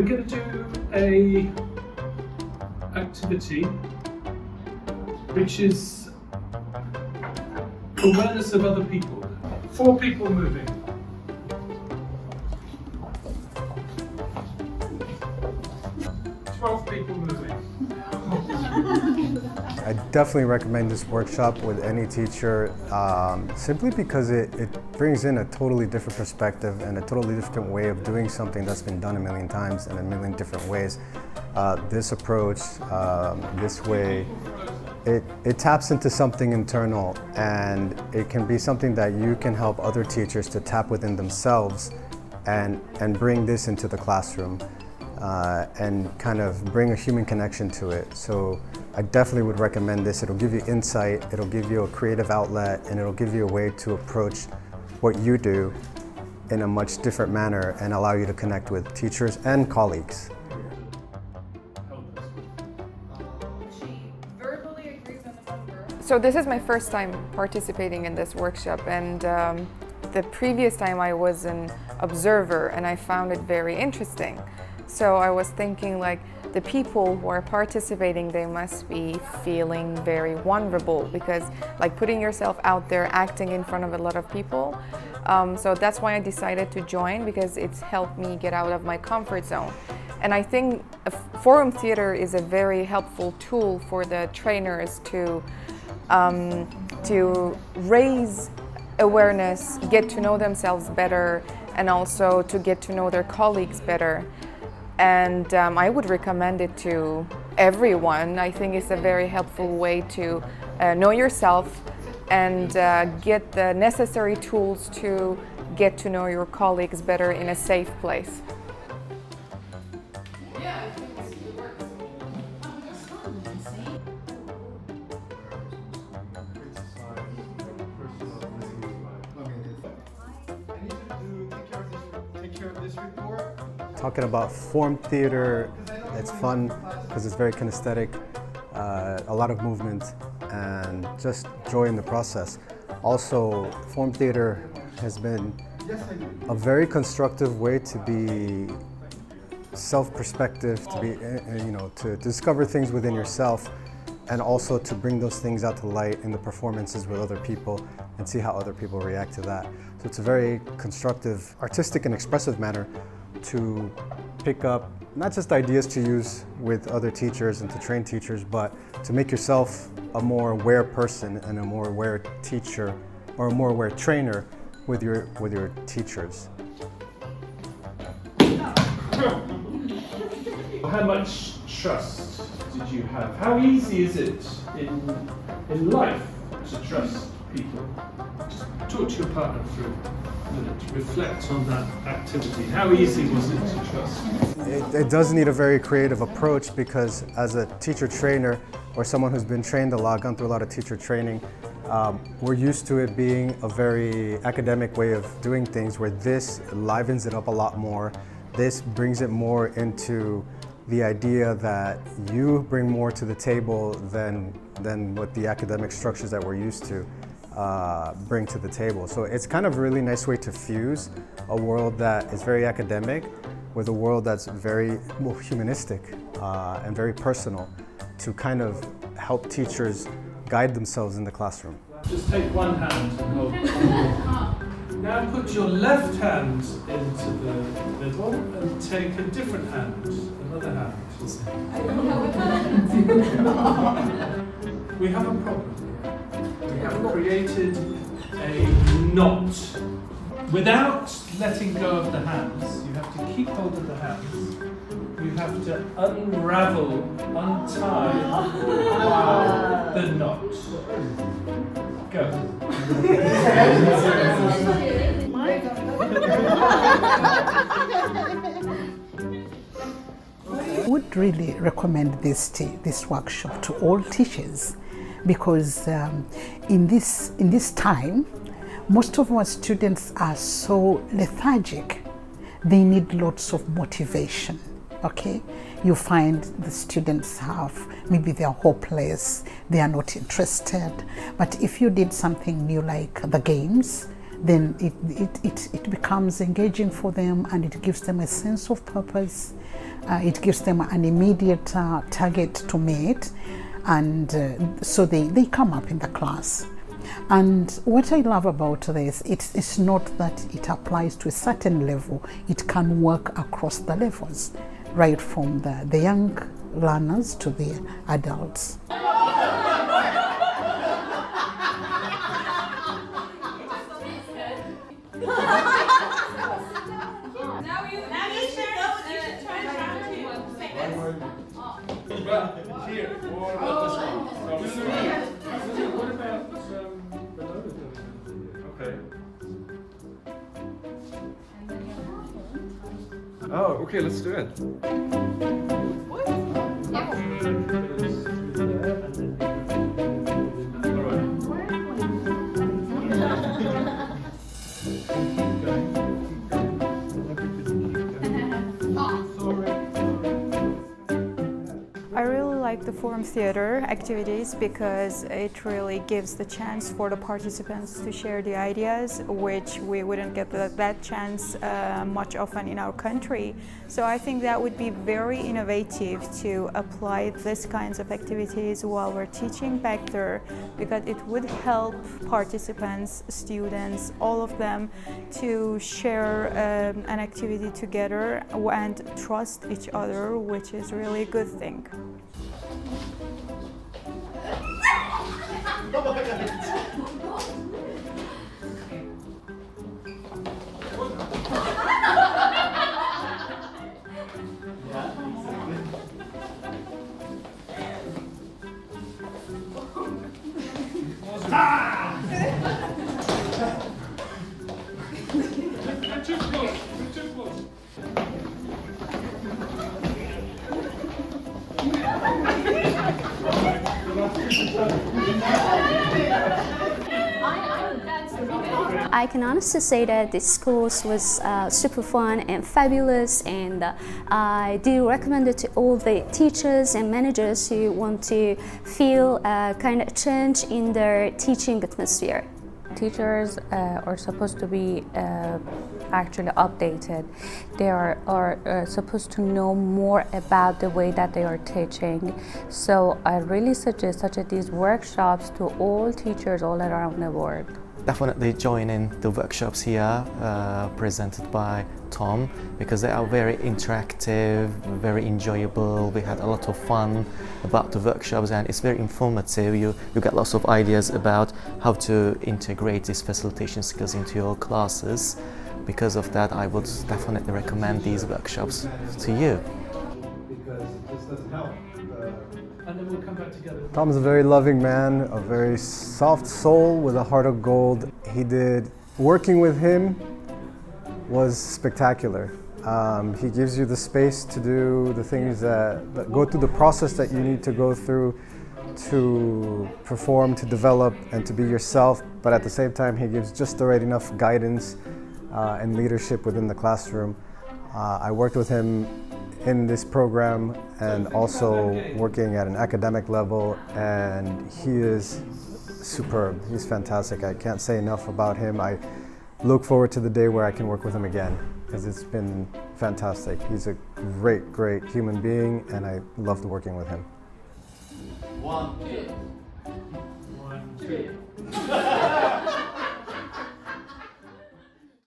going to do a activity which is awareness of other people. 4 people moving. 12 people moving. I definitely recommend this workshop with any teacher, simply because it brings in a totally different perspective and a totally different way of doing something that's been done a million times in a million different ways. This approach, this way, it taps into something internal, and it can be something that you can help other teachers to tap within themselves and bring this into the classroom. And kind of bring a human connection to it. So I definitely would recommend this. It'll give you insight, it'll give you a creative outlet, and it'll give you a way to approach what you do in a much different manner and allow you to connect with teachers and colleagues. So this is my first time participating in this workshop, and the previous time I was an observer and I found it very interesting. So I was thinking, like, the people who are participating, they must be feeling very vulnerable, because like putting yourself out there, acting in front of a lot of people. So that's why I decided to join, because it's helped me get out of my comfort zone. And I think forum theater is a very helpful tool for the trainers to raise awareness, get to know themselves better, and also to get to know their colleagues better. And I would recommend it to everyone. I think it's a very helpful way to know yourself and get the necessary tools to get to know your colleagues better in a safe place. Talking about forum theater, it's fun because it's very kinesthetic, a lot of movement, and just joy in the process. Also, forum theater has been a very constructive way to be self-perspective, to be, to discover things within yourself, and also to bring those things out to light in the performances with other people and see how other people react to that. So it's a very constructive, artistic and expressive manner to pick up not just ideas to use with other teachers and to train teachers, but to make yourself a more aware person and a more aware teacher, or a more aware trainer with your teachers. How much trust did you have? How easy is it in life to trust people? Just talk to your partner for a minute, reflect on that activity. How easy was it to trust? It does need a very creative approach, because as a teacher trainer, or someone who's been trained a lot, gone through a lot of teacher training, we're used to it being a very academic way of doing things, where this livens it up a lot more. This brings it more into the idea that you bring more to the table than what the academic structures that we're used to bring to the table. So it's kind of a really nice way to fuse a world that is very academic with a world that's very humanistic and very personal, to kind of help teachers guide themselves in the classroom. Just take one hand and hold. Now put your left hand into the middle and take a different hand, another hand. We have a problem here. We have created a knot. Without letting go of the hands, you have to keep hold of the hands. You have to unravel, untie the knot. Go. I would really recommend this workshop to all teachers, because in this time, most of our students are so lethargic. They need lots of motivation. Okay, you find the students maybe they're hopeless, they are not interested. But if you did something new like the games, then it becomes engaging for them, and it gives them a sense of purpose, It gives them an immediate target to meet, and so they come up in the class. And what I love about this, it's not that it applies to a certain level, it can work across the levels, right from the young learners to the adults. Here, what about this one? What about below the building? Okay. Oh, okay, let's do it. I really like the forum theater activities because it really gives the chance for the participants to share the ideas, which we wouldn't get that chance much often in our country. So I think that would be very innovative to apply these kinds of activities while we're teaching back there, because it would help participants, students, all of them to share an activity together and trust each other, which is really a good thing. I can honestly say that this course was super fun and fabulous, and I do recommend it to all the teachers and managers who want to feel a kind of change in their teaching atmosphere. Teachers are supposed to be actually updated. They are supposed to know more about the way that they are teaching. So I really suggest such as these workshops to all teachers all around the world. Definitely join in the workshops here presented by Tom, because they are very interactive, very enjoyable. We had a lot of fun about the workshops, and it's very informative. You get lots of ideas about how to integrate these facilitation skills into your classes. Because of that, I would definitely recommend these workshops to you. Because it just doesn't help. And then we'll come back together. Tom's a very loving man, a very soft soul with a heart of gold. Working with him was spectacular. He gives you the space to do the things that go through the process that you need to go through to perform, to develop, and to be yourself. But at the same time, he gives just the right enough guidance and leadership within the classroom. I worked with him in this program and also working at an academic level, and he is superb. He's fantastic. I can't say enough about him. I look forward to the day where I can work with him again, because it's been fantastic. He's a great, great human being, and I loved working with him. 1, 2. 1, 2.